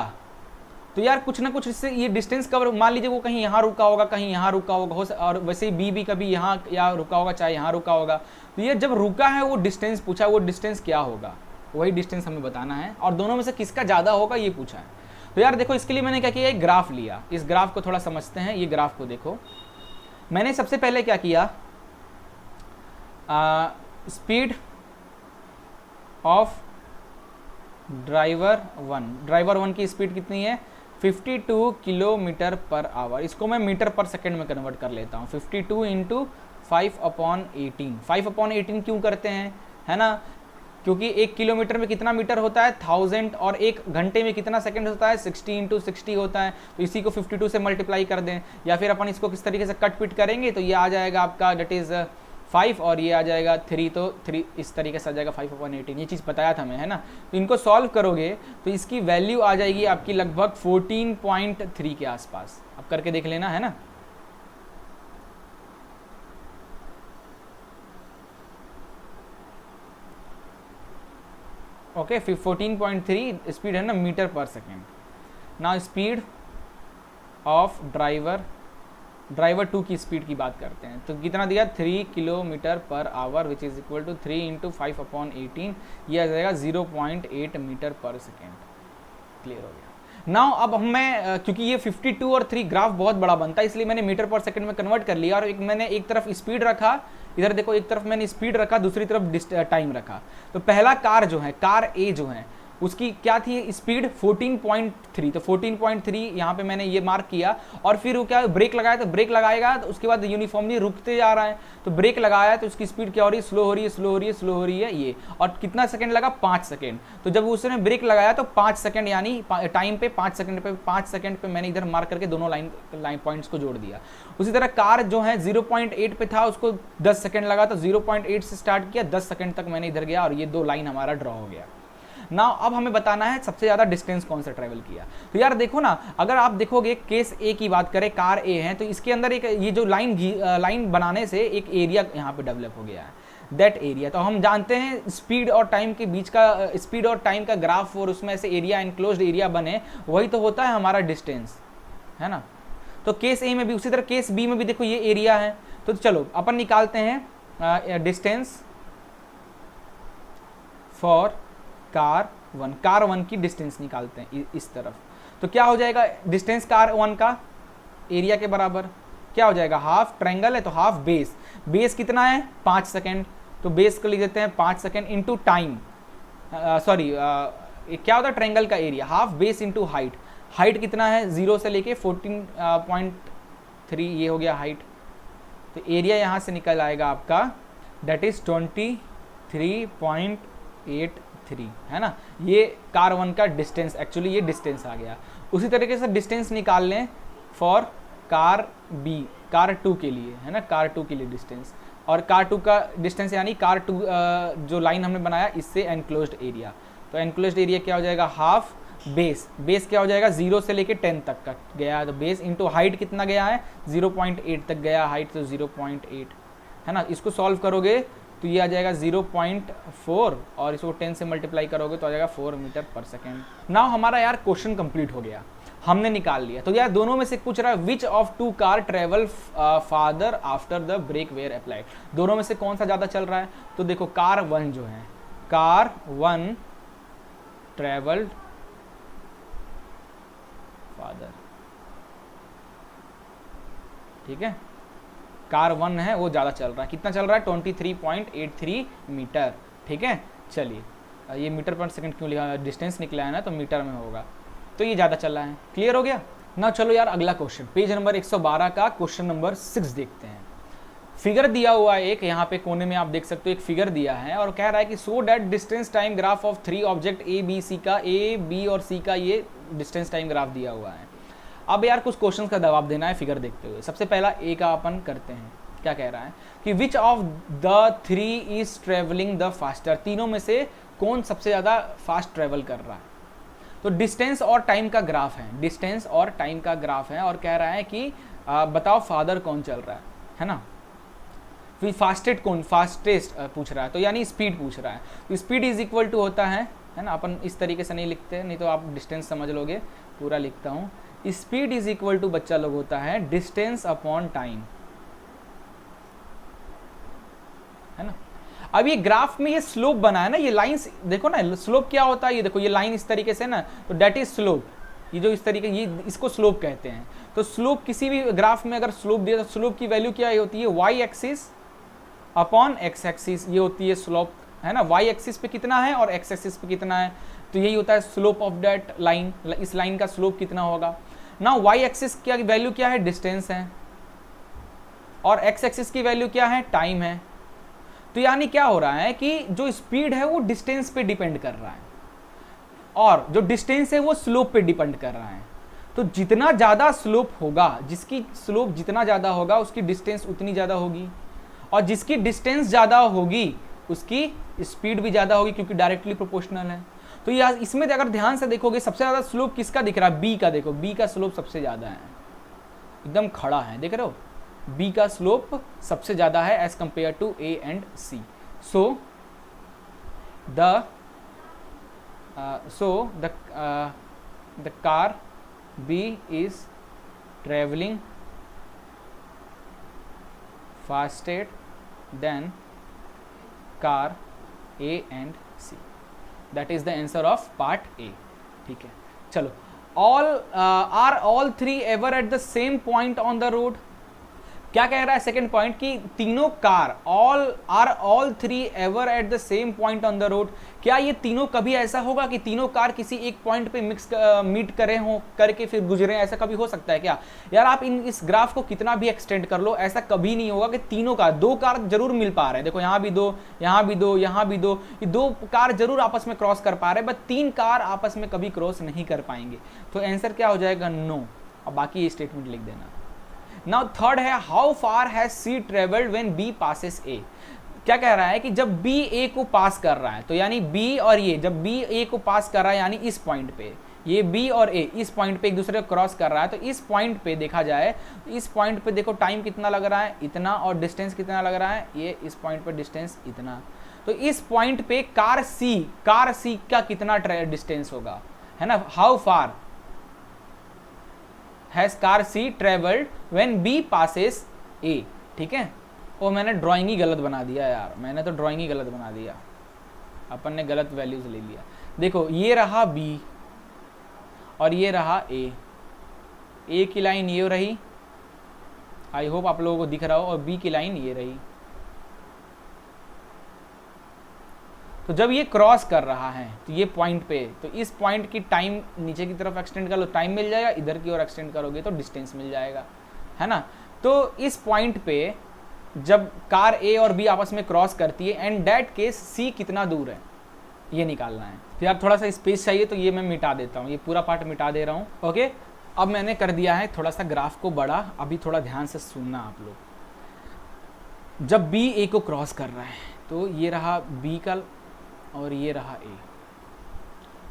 S1: तो यार कुछ ना कुछ इससे ये डिस्टेंस कवर, मान लीजिए वो कहीं यहाँ रुका होगा, कहीं यहाँ रुका होगा, और वैसे ही बी भी कभी यहाँ या रुका होगा, चाहे यहाँ रुका होगा। तो ये जब रुका है वो डिस्टेंस पूछा, वो डिस्टेंस क्या होगा, वही डिस्टेंस हमें बताना है, और दोनों में से किसका ज़्यादा होगा ये पूछा है। तो यार देखो इसके लिए मैंने क्या किया, एक ग्राफ लिया। इस ग्राफ को थोड़ा समझते हैं। ये ग्राफ को देखो, मैंने सबसे पहले क्या किया, स्पीड ऑफ ड्राइवर वन की स्पीड कितनी है, 52 किलोमीटर पर आवर। इसको मैं मीटर पर सेकंड में कन्वर्ट कर लेता हूँ। 52 इंटू 5/18। 5/18 क्यों करते हैं, है ना, क्योंकि 1 किलोमीटर में कितना मीटर होता है 1000, और 1 घंटे में कितना सेकंड होता है 60 इंटू 60 होता है। तो इसी को 52 से मल्टीप्लाई कर दें, या फिर अपन इसको किस तरीके से कट पिट करेंगे तो ये आ जाएगा आपका डेट इज़ 5 और ये आ जाएगा 3, तो 3 इस तरीके से आ जाएगा 5/18। ये चीज़ बताया था मैं, है ना। तो इनको सॉल्व करोगे तो इसकी वैल्यू आ जाएगी आपकी लगभग 14.3 के आसपास। अब करके देख लेना, है ना। ओके 14.3 स्पीड है ना, metre per second. Now speed of driver 2 की स्पीड की बात करते हैं, तो कितना दिया 3 kilometre per hour, which is equal to 3 into 5/18, ये आ जाएगा 0.8 मीटर पर सेकेंड। क्लियर हो गया। नाउ अब मैं क्योंकि ये 52 और 3 ग्राफ बहुत बड़ा बनता है, इसलिए मैंने मीटर पर सेकंड में कन्वर्ट कर लिया, और मैंने एक तरफ स्पीड रखा, इधर देखो एक तरफ मैंने स्पीड रखा, दूसरी तरफ टाइम रखा। तो पहला कार जो है, कार ए जो है, उसकी क्या थी स्पीड 14.3, तो 14.3 यहाँ पे मैंने ये मार्क किया। और फिर वो क्या ब्रेक लगाया, तो ब्रेक लगाएगा तो उसके बाद यूनिफॉर्मली रुकते जा रहा है, तो ब्रेक लगाया तो उसकी स्पीड क्या हो रही है, स्लो हो रही है, स्लो हो रही है, स्लो हो रही है ये। और कितना सेकंड लगा 5 सेकंड। तो जब उसने ब्रेक लगाया तो 5 सेकंड, यानी टाइम पे 5 सेकंड पे मैंने इधर मार्क करके दोनों लाइन पॉइंट्स को जोड़ दिया। उसी तरह कार जो है 0.8 पे था, उसको 10 सेकंड लगा, तो 0.8 से स्टार्ट किया, 10 सेकंड तक मैंने इधर गया, और ये 2 लाइन हमारा ड्रॉ हो गया। ना अब हमें बताना है सबसे ज्यादा डिस्टेंस कौन सा ट्रेवल किया। तो यार देखो ना, अगर आप देखोगे केस ए की बात करें, कार ए है, तो इसके अंदर एक ये जो लाइन बनाने से एक एरिया यहाँ पे डेवलप हो गया है, दैट एरिया। तो हम जानते हैं स्पीड और टाइम के बीच का, स्पीड और टाइम का ग्राफ, और उसमें से एरिया, एनक्लोज्ड एरिया बने, वही तो होता है हमारा डिस्टेंस, है ना। तो केस ए में भी, उसी तरह केस बी में भी देखो ये एरिया है। तो चलो अपन निकालते हैं डिस्टेंस फॉर कार वन की डिस्टेंस निकालते हैं इस तरफ। तो क्या हो जाएगा डिस्टेंस कार वन का एरिया के बराबर क्या हो जाएगा, हाफ, ट्रायंगल है तो हाफ बेस कितना है 5 सेकंड, तो बेस को लिख देते हैं 5 सेकंड इंटू टाइम, सॉरी क्या होता है ट्रायंगल का area, half base into height कितना है 0 से लेके 14.3 ये हो गया हाइट। तो एरिया यहाँ से निकल आएगा आपका दैट इज 23.83, है ना। ये कार वन का डिस्टेंस, एक्चुअली ये डिस्टेंस आ गया। उसी तरीके से डिस्टेंस निकाल लें फॉर कार बी, कार 2 के लिए, है ना, कार 2 के लिए डिस्टेंस। और कार 2 का डिस्टेंस यानी कार 2 जो लाइन हमने बनाया इससे एनक्लोज्ड एरिया। तो एनक्लोज्ड एरिया क्या हो जाएगा, हाफ बेस क्या हो जाएगा 0 से लेके 10 तक का गया, तो बेस इंटू हाइट कितना गया है 0.8 तक गया हाइट, तो 0.8, है ना। इसको सॉल्व करोगे तो ये आ जाएगा 0.4, और इसको 10 से मल्टीप्लाई करोगे तो आ जाएगा 4 मीटर पर सेकेंड। नाउ हमारा यार क्वेश्चन कंप्लीट हो गया, हमने निकाल लिया। तो यार दोनों में से पूछ रहा है which of 2 car travel farther after the brake were applied, दोनों में से कौन सा ज़्यादा चल रहा है। तो देखो कार 1 जो है, कार 1 ट्रेवल्ड फादर, ठीक है, कार 1 है वो ज़्यादा चल रहा है, कितना चल रहा है 23.83 मीटर, ठीक है। चलिए ये मीटर पर सेकंड क्यों लिखा, डिस्टेंस निकला है ना तो मीटर में होगा, तो ये ज़्यादा चल रहा है। क्लियर हो गया ना। चलो यार अगला क्वेश्चन, पेज नंबर 112 का क्वेश्चन नंबर 6 देखते हैं। फिगर दिया हुआ है एक, यहाँ पे कोने में आप देख सकते हो एक फिगर दिया है, और कह रहा है कि so that distance time graph of 3 object A B C का, ए बी और सी का ये डिस्टेंस टाइम ग्राफ दिया हुआ है। अब यार कुछ क्वेश्चंस का जवाब देना है फिगर देखते हुए। सबसे पहला ए का अपन करते हैं, क्या कह रहा है कि विच of the 3 is travelling the faster, तीनों में से कौन सबसे ज़्यादा फास्ट ट्रेवल कर रहा है। तो डिस्टेंस और टाइम का ग्राफ है, डिस्टेंस और टाइम का ग्राफ है, और कह रहा है कि बताओ फादर कौन चल रहा है ना। फिर फास्टेस्ट कौन, फास्टेस्ट पूछ रहा है, तो यानी स्पीड पूछ रहा है, तो स्पीड इज इक्वल टू होता है ना, अपन इस तरीके से नहीं लिखते, नहीं तो आप डिस्टेंस समझ लोगे, पूरा लिखता हूँ, स्पीड इज इक्वल टू बच्चा लोग होता है डिस्टेंस अपॉन टाइम, है ना। अब ये ग्राफ में ये स्लोप बना है ना, ये लाइंस देखो ना, स्लोप क्या होता है, ये देखो ये लाइन इस तरीके से ना, तो डेट इज स्लोप, ये जो इस तरीके, ये इसको स्लोप कहते हैं। तो स्लोप किसी भी ग्राफ में अगर स्लोप दिया तो स्लोप की वैल्यू क्या होती है, y axis upon x axis, ये होती है स्लोप, है ना। वाई एक्सिस पे कितना है और एक्स एक्सिस पे कितना है, तो यही होता है स्लोप ऑफ दैट लाइन, इस लाइन का स्लोप कितना होगा ना। वाई एक्सिस की वैल्यू क्या है, डिस्टेंस है, और एक्स एक्सिस की वैल्यू क्या है, टाइम है। तो यानी क्या हो रहा है कि जो स्पीड है वो डिस्टेंस पे डिपेंड कर रहा है, और जो डिस्टेंस है वो स्लोप पे डिपेंड कर रहा है। तो जितना ज़्यादा स्लोप होगा, जिसकी स्लोप जितना ज़्यादा होगा उसकी डिस्टेंस उतनी ज़्यादा होगी, और जिसकी डिस्टेंस ज़्यादा होगी उसकी स्पीड भी ज़्यादा होगी, क्योंकि डायरेक्टली प्रोपोर्शनल है। तो ये इसमें अगर ध्यान से देखोगे सबसे ज़्यादा स्लोप किसका दिख रहा है, बी का। देखो बी का स्लोप सबसे ज़्यादा है, एकदम खड़ा है, देख रहे हो, बी का स्लोप सबसे ज़्यादा है as compare to A and C. So the car B is traveling faster than car A and C. That is the answer of part A. ठीक है, चलो, are all three ever at the same point on the road? क्या कह रहा है second point कि तीनों car all three ever at the same point on the road, क्या ये तीनों कभी ऐसा होगा कि तीनों कार किसी एक पॉइंट पे मीट करे हो करके फिर गुजरे, ऐसा कभी हो सकता है क्या? यार आप इस ग्राफ को कितना भी एक्सटेंड कर लो, ऐसा कभी नहीं होगा कि तीनों कार, दो कार जरूर मिल पा रहे हैं, देखो यहाँ भी दो, यहाँ भी दो, यहाँ भी दो, ये दो कार जरूर आपस में क्रॉस कर पा रहे हैं, बट तीन कार आपस में कभी क्रॉस नहीं कर पाएंगे। तो आंसर क्या हो जाएगा, नो। अब बाकी ये स्टेटमेंट लिख देना। नाउ थर्ड है, how far has C travelled when B passes A. क्या कह रहा है कि जब बी ए को पास कर रहा है, तो यानी बी और ये, जब बी ए को पास कर रहा है यानी इस पॉइंट पे, ये बी और ए इस पॉइंट पे एक दूसरे को क्रॉस कर रहा है, तो इस पॉइंट पे देखा जाए, इस पॉइंट पे देखो टाइम कितना लग रहा है, इतना, और डिस्टेंस कितना लग रहा है, ये इस पॉइंट पे डिस्टेंस इतना। तो इस पॉइंट पे कार सी का कितना डिस्टेंस होगा, है ना। How far has car C travelled when B passes A. ठीक है, और मैंने ड्राइंग ही गलत बना दिया यार, मैंने तो ड्राइंग ही गलत बना दिया, अपन ने गलत वैल्यूज ले लिया। देखो ये रहा बी और ये रहा ए की लाइन ये रही, आई होप आप लोगों को दिख रहा हो, और बी की लाइन ये रही। तो जब ये क्रॉस कर रहा है तो ये पॉइंट पे, तो इस पॉइंट की टाइम नीचे की तरफ एक्सटेंड कर लो, टाइम मिल जाएगा, इधर की ओर एक्सटेंड करोगे तो डिस्टेंस मिल जाएगा, है ना। तो इस पॉइंट पे जब कार ए और बी आपस में क्रॉस करती है, एंड दैट केस सी कितना दूर है ये निकालना है। तो यार थोड़ा सा स्पेस चाहिए, तो ये मैं मिटा देता हूँ, ये पूरा पार्ट मिटा दे रहा हूँ। ओके, अब मैंने कर दिया है थोड़ा सा ग्राफ को बड़ा, अभी थोड़ा ध्यान से सुनना आप लोग। जब बी ए को क्रॉस कर रहा है, तो ये रहा बी का और ये रहा ए,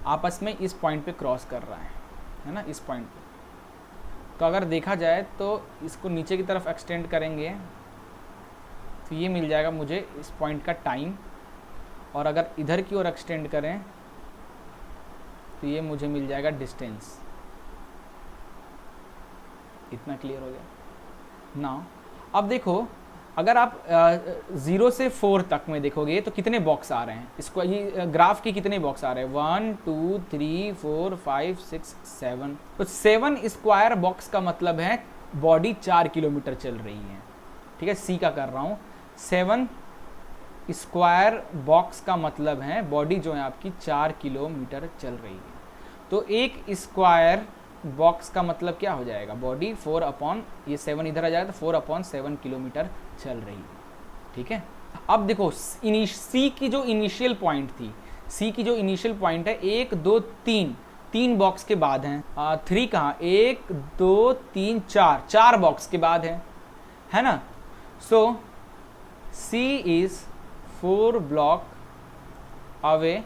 S1: आपस में इस पॉइंट पे क्रॉस कर रहा है ना, इस पॉइंट पे। तो अगर देखा जाए तो इसको नीचे की तरफ एक्सटेंड करेंगे तो ये मिल जाएगा मुझे इस पॉइंट का टाइम, और अगर इधर की ओर एक्सटेंड करें तो ये मुझे मिल जाएगा डिस्टेंस। इतना क्लियर हो गया ना। अब देखो, अगर आप 0 से 4 तक में देखोगे तो कितने बॉक्स आ रहे हैं, इसको ये ग्राफ के कितने बॉक्स आ रहे हैं, 1 2 3 4 5 6 7। तो 7 स्क्वायर बॉक्स का मतलब है बॉडी 4 किलोमीटर चल रही है। ठीक है, सी का कर रहा हूँ, 7 स्क्वायर बॉक्स का मतलब है बॉडी जो है आपकी 4 किलोमीटर चल रही है। तो एक स्क्वायर बॉक्स का मतलब क्या हो जाएगा, बॉडी 4 अपॉन ये 7 इधर आ जाएगा तो 4 अपॉन 7 किलोमीटर चल रही है। ठीक है, अब देखो सी की जो इनिशियल पॉइंट थी, सी की जो इनिशियल पॉइंट है 1 2 3 बॉक्स के बाद हैं, 3 कहाँ, 1 2 3 4 बॉक्स के बाद है ना। So C is 4 block away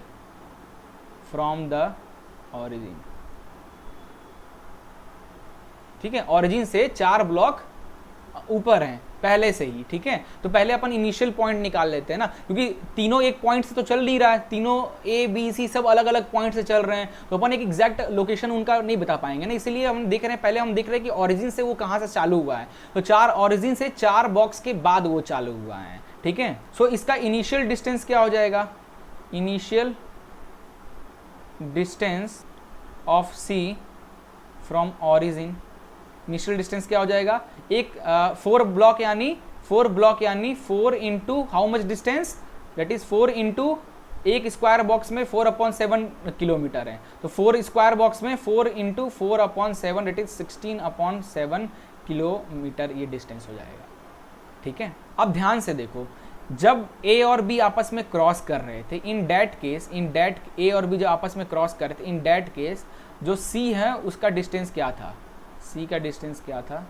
S1: from the origin. ठीक है, ऑरिजिन से 4 ब्लॉक ऊपर हैं, पहले से ही, ठीक है। तो पहले अपन इनिशियल पॉइंट निकाल लेते हैं ना, क्योंकि तीनों एक पॉइंट से तो चल नहीं रहा है, तीनों ए बी सी सब अलग अलग पॉइंट से चल रहे हैं, तो अपन एक एग्जैक्ट लोकेशन उनका नहीं बता पाएंगे ना, इसलिए हम देख रहे हैं, पहले हम देख रहे हैं कि ऑरिजिन से वो कहाँ से चालू हुआ है। तो 4 ऑरिजिन से 4 बॉक्स के बाद वो चालू हुआ है, ठीक है। सो इसका इनिशियल डिस्टेंस क्या हो जाएगा, initial distance of C from origin, initial distance क्या हो जाएगा, एक 4 ब्लॉक यानी 4 into how much distance, that is 4 into एक स्क्वायर बॉक्स में 4/7 किलोमीटर है, तो 4 स्क्वायर बॉक्स में 4 इंटू 4/7 दैट इज 16/7 किलोमीटर ये डिस्टेंस हो जाएगा, ठीक है। अब ध्यान से देखो, जब ए और बी आपस में क्रॉस कर रहे थे, इन दैट ए और बी जो आपस में क्रॉस कर रहे थे, इन दैट केस जो सी है उसका डिस्टेंस क्या था, सी का डिस्टेंस क्या था,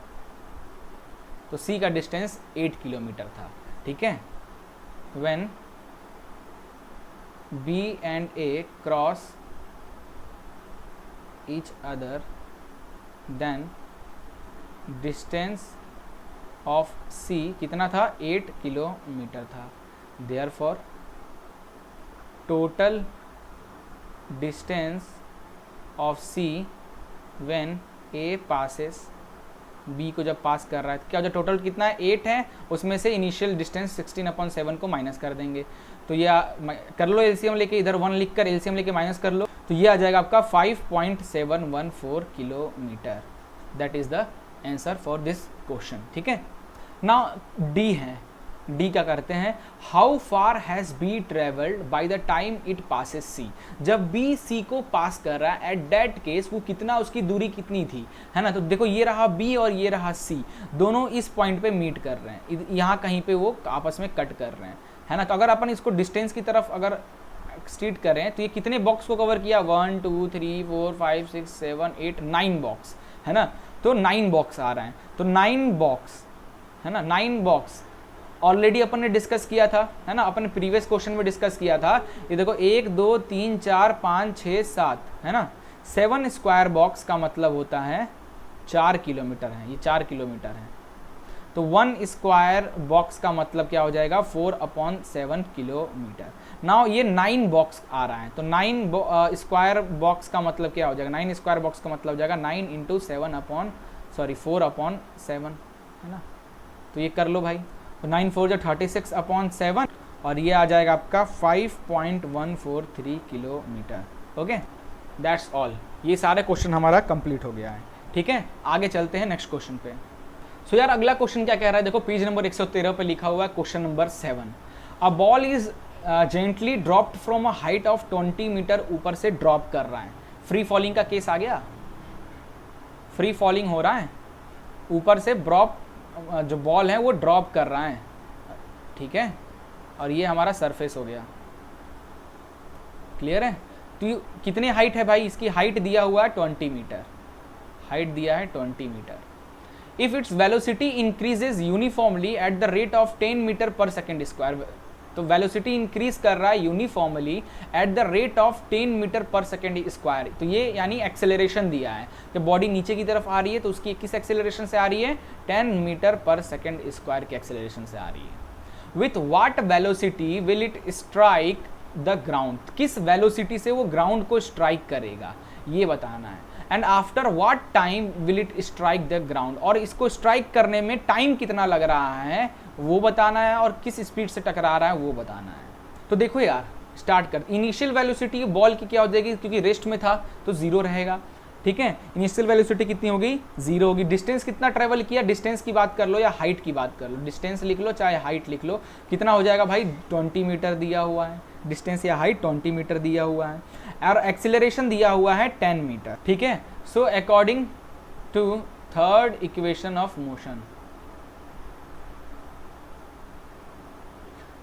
S1: तो सी का डिस्टेंस 8 किलोमीटर था, ठीक है। When B and A cross each other then distance of C कितना था, 8 किलोमीटर था। Therefore total distance of C when A passes, B को जब पास कर रहा है, क्या जो टोटल कितना है 8 है, उसमें से इनिशियल डिस्टेंस 16/7 को माइनस कर देंगे, तो ये कर लो एलसीएम लेके, इधर 1 लिख कर एलसीएम लेके माइनस कर लो, तो ये आ जाएगा आपका 5.714 kilometre. That is the answer for this question, ठीक है। नाउ डी है, डी क्या करते हैं, how far has B travelled by the time it passes C, जब बी सी को पास कर रहा है एट दैट केस वो कितना, उसकी दूरी कितनी थी, है ना। तो देखो ये रहा बी और ये रहा सी, दोनों इस पॉइंट पे मीट कर रहे हैं, यहाँ कहीं पे वो आपस में कट कर रहे हैं, है ना। तो अगर अपन इसको डिस्टेंस की तरफ अगर एक्सटीड करें तो ये कितने बॉक्स को कवर किया, 1 2 3 4 5 6 7 8 9 बॉक्स, है ना। तो 9 बॉक्स आ रहे हैं, तो 9 बॉक्स, है ना, 9 बॉक्स ऑलरेडी अपन ने डिस्कस किया था, है ना, अपन ने प्रीवियस क्वेश्चन में डिस्कस किया था। ये देखो 1 2 3 4 5 6 7, है ना, 7 स्क्वायर बॉक्स का मतलब होता है 4 किलोमीटर है, ये 4 किलोमीटर है। तो 1 स्क्वायर बॉक्स का मतलब क्या हो जाएगा, 4/7 किलोमीटर। नाउ ये 9 बॉक्स आ रहा है, तो 9 स्क्वायर बॉक्स का मतलब क्या हो जाएगा, 9 स्क्वायर बॉक्स का मतलब हो जाएगा 9 इंटू 4/7, है ना। तो ये कर लो भाई, तो 9 4 जो 36/7 और ये आ जाएगा आपका 5.143 किलोमीटर। Okay, that's all. ये सारे क्वेश्चन हमारा कंप्लीट हो गया है, ठीक है। आगे चलते हैं नेक्स्ट क्वेश्चन पे। सो यार अगला क्वेश्चन क्या कह रहा है, देखो पेज नंबर 113 पे लिखा हुआ है question number 7। A ball is gently dropped from a height of 20 metre, ऊपर से ड्रॉप कर रहा है। फ्री फॉलिंग का केस आ गया, फ्री फॉलिंग हो रहा है, ऊपर से जो बॉल है वो ड्रॉप कर रहा है, ठीक है। और ये हमारा सरफेस हो गया, क्लियर है। तो कितने हाइट है भाई, इसकी हाइट दिया हुआ है 20 मीटर, हाइट दिया है 20 metre. If its velocity increases uniformly at the rate of 10 metre per second square, तो वेलोसिटी इंक्रीज कर रहा है uniformly at the rate of 10 metre per second square. तो ये यानी एक्सेलरेशन दिया है, जब बॉडी नीचे की तरफ आ रही है तो उसकी किस एक्सेलरेशन से आ रही है, 10 मीटर पर सेकेंड स्क्वायर के एक्सेलरेशन से आ रही है। With what velocity will it strike the ground, किस वेलोसिटी से वो ग्राउंड को स्ट्राइक करेगा ये बताना है। And after what time will it strike the ground, और इसको स्ट्राइक करने में टाइम कितना लग रहा है वो बताना है, और किस स्पीड से टकरा रहा है वो बताना है। तो देखो यार स्टार्ट कर, इनिशियल वेलोसिटी बॉल की क्या हो जाएगी, क्योंकि रेस्ट में था तो 0 रहेगा, ठीक है। इनिशियल वेलोसिटी कितनी होगी, 0 होगी। डिस्टेंस कितना ट्रेवल किया, डिस्टेंस की बात कर लो या हाइट की बात कर लो, डिस्टेंस लिख लो चाहे हाइट लिख लो, कितना हो जाएगा भाई, 20 मीटर दिया हुआ है, डिस्टेंस या हाइट 20 मीटर दिया हुआ है, और एक्सीलरेशन दिया हुआ है 10 मीटर, ठीक है। So according to third equation of motion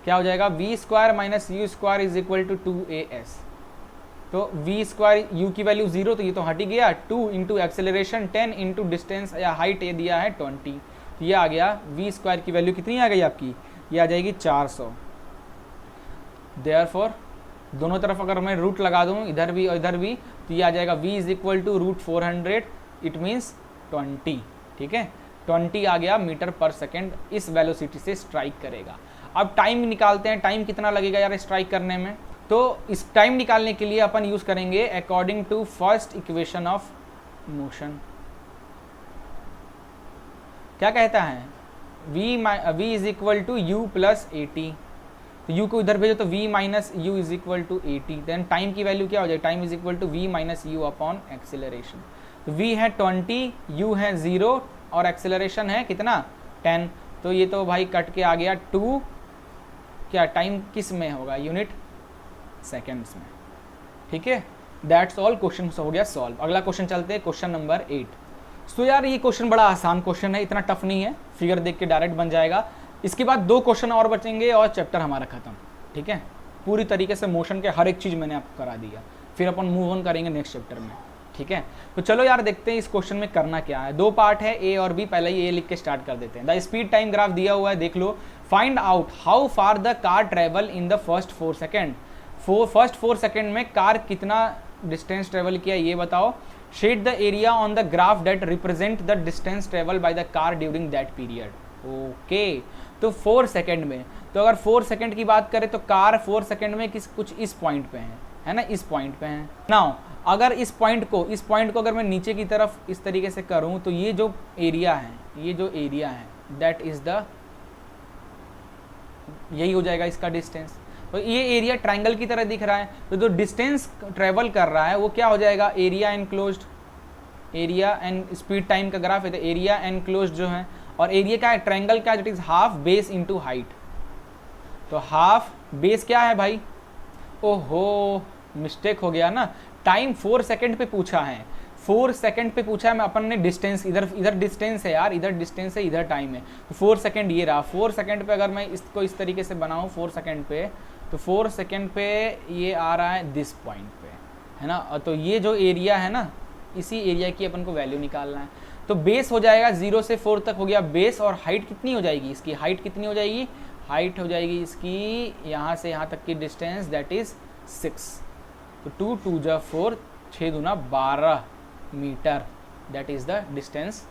S1: क्या हो जाएगा, v square minus u square is equal to 2as। तो वी स्क्वायर यू की वैल्यू 0 तो ये तो हट ही गया, 2 इंटू एक्सेलरेशन 10 इंटू डिस्टेंस या हाइट ये दिया है 20, तो ये आ गया वी स्क्वायर की वैल्यू कितनी आ गई आपकी, ये आ जाएगी 400। देयरफॉर दोनों तरफ अगर मैं रूट लगा दूँ इधर भी और इधर भी, तो ये आ जाएगा v is equal to √400, it means 20, ठीक है। 20 आ गया मीटर पर सेकेंड, इस वेलोसिटी से स्ट्राइक करेगा। अब टाइम निकालते हैं, टाइम कितना लगेगा यार स्ट्राइक करने में। तो इस टाइम निकालने के लिए अपन यूज करेंगे according to first equation of motion. क्या कहता है, v is equal to u plus a t, तो u को इधर भेजो तो v minus u is equal to a t. Then time की वैल्यू क्या हो जाएगी, time is equal to v minus u upon acceleration. तो v है 20, u है 0 और एक्सेलरेशन है कितना 10। तो ये तो भाई कट के आ गया 2, क्या टाइम किस में होगा, यूनिट सेकेंड्स में। ठीक है, दैट्स ऑल, क्वेश्चन हो गया सॉल्व। अगला क्वेश्चन चलते हैं, क्वेश्चन नंबर 8। तो यार ये क्वेश्चन बड़ा आसान क्वेश्चन है, इतना टफ नहीं है, फिगर देख के डायरेक्ट बन जाएगा। इसके बाद 2 क्वेश्चन और बचेंगे और चैप्टर हमारा खत्म। ठीक है, पूरी तरीके से मोशन के हर एक चीज़ मैंने आपको करा दिया, फिर अपन मूव ऑन करेंगे नेक्स्ट चैप्टर में। ठीक है, तो चलो यार देखते हैं इस क्वेश्चन में करना क्या है। 2 पार्ट है, ए और बी। पहले ही ए लिख के स्टार्ट कर देते हैं। द स्पीड टाइम ग्राफ दिया हुआ है, देख लो। Find out how far the car travel in the first 4 second. First 4 second में कार कितना डिस्टेंस ट्रेवल किया ये बताओ। Shade the area on the graph that represent the distance travel by the car during that period. Okay, तो 4 second में, तो अगर 4 second की बात करें तो कार 4 सेकेंड में कुछ इस पॉइंट पे है ना, इस पॉइंट पे है। नाउ अगर इस पॉइंट को अगर मैं नीचे की तरफ इस तरीके से करूं तो ये जो एरिया है दैट इज द, यही हो जाएगा इसका डिस्टेंस। तो ये एरिया ट्रायंगल की तरह दिख रहा है, तो जो डिस्टेंस ट्रेवल कर रहा है वो क्या हो जाएगा, area enclosed. Area and speed time का ग्राफ है तो एरिया एनक्लोज्ड जो है, और एरिया क्या है, ट्रायंगल का, it is half base into height. तो हाफ बेस क्या है भाई, ओहो मिस्टेक हो गया ना, टाइम 4 सेकेंड पे पूछा है, 4 सेकेंड पे पूछा है। मैं अपन ने डिस्टेंस, इधर डिस्टेंस है यार, इधर डिस्टेंस है, इधर टाइम है। तो 4 सेकेंड ये रहा। 4 सेकेंड पे अगर मैं इसको इस तरीके से बनाऊं 4 सेकेंड पे, तो 4 सेकेंड पे ये आ रहा है दिस पॉइंट पे, है ना। तो ये जो एरिया है ना, इसी एरिया की अपन को वैल्यू निकालना है। तो बेस हो जाएगा 0 से 4 तक हो गया बेस, और हाइट कितनी हो जाएगी इसकी, हाइट कितनी हो जाएगी, हाइट हो जाएगी इसकी यहाँ से यहाँ तक की डिस्टेंस दैट इज 6। तो 2 2 जा 4, 6 दूना 12 metre, that is the distance